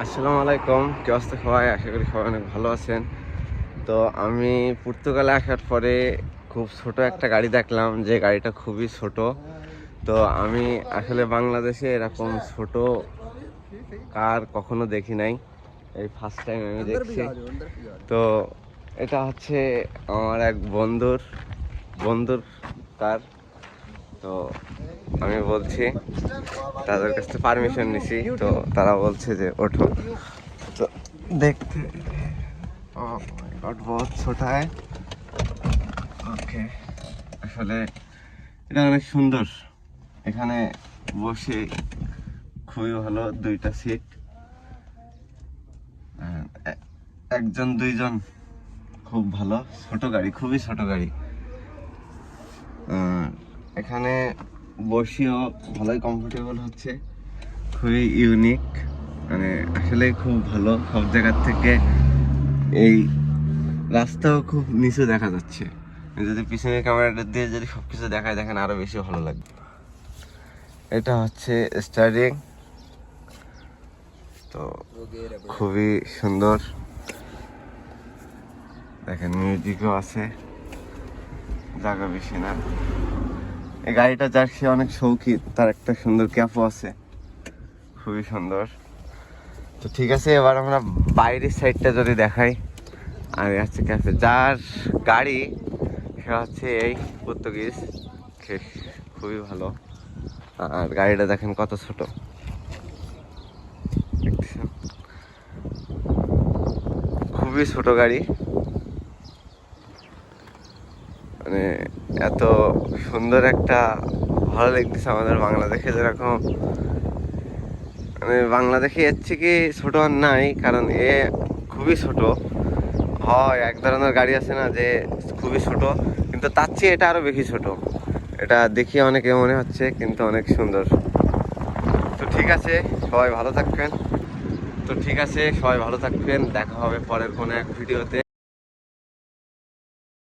আসসালামু আলাইকুম, কি অবস্থা সবাই? আশা করি সবাই অনেক ভালো আছেন। তো আমি পর্তুগালে আসার পরে খুব ছোট একটা গাড়ি দেখলাম, যে গাড়িটা খুবই ছোট। তো আমি আসলে বাংলাদেশে এরকম ছোট কার কখনো দেখি নাই, এই ফার্স্ট টাইম আমি দেখছি। তো এটা হচ্ছে আমার এক বন্ধুর কার। তো আমি বলছি, তাদের কাছ থেকে পারমিশন নিছি, তো তারা বলছে যে ওঠো। তো দেখতে বহুত ছোট হয়। ওকে, আসলে এটা অনেক সুন্দর। এখানে বসে খুবই ভালো, দুইটা সিট, একজন দুইজন, খুব ভালো। ছোট গাড়ি, খুবই ছোট গাড়ি। এখানে বসেও ভালোই কমফোর্টেবল হচ্ছে, খুবই ইউনিক, মানে আসলে খুব ভালো। সব জায়গার থেকে এই রাস্তাও খুব নিচু দেখা যাচ্ছে। যদি পিছনের ক্যামেরাটা দিয়ে যদি সবকিছু দেখায়, দেখেন আরো বেশি ভালো লাগবে। এটা হচ্ছে স্টারিং, তো খুবই সুন্দর। দেখেন মিউজিকও আছে, জায়গা বেশি না। এই গাড়িটা যার সে অনেক শৌখিন, তার একটা সুন্দর ক্যাপও আছে, খুবই সুন্দর। তো ঠিক আছে, এবার আমরা বাইরের সাইডটা যদি দেখাই। আর হচ্ছে ক্যাফে, যার গাড়ি সে হচ্ছে এই পর্তুগিজ, খুবই ভালো। আর গাড়িটা দেখেন কত ছোট, খুবই ছোট গাড়ি। মানে এত সুন্দর একটা, ভালো লাগতেছে আমাদের বাংলাদেশে যেরকম, মানে বাংলাদেশে এর থেকে ছোট আর নাই, কারণ এ খুবই ছোট হয়। এক ধরনের গাড়ি আছে না যে খুবই ছোট, কিন্তু তার চেয়ে এটা আরো বেশি ছোট। এটা দেখিয়ে অনেকে মনে হচ্ছে, কিন্তু অনেক সুন্দর। তো ঠিক আছে, সবাই ভালো থাকবেন। দেখা হবে পরের কোনো এক ভিডিওতে।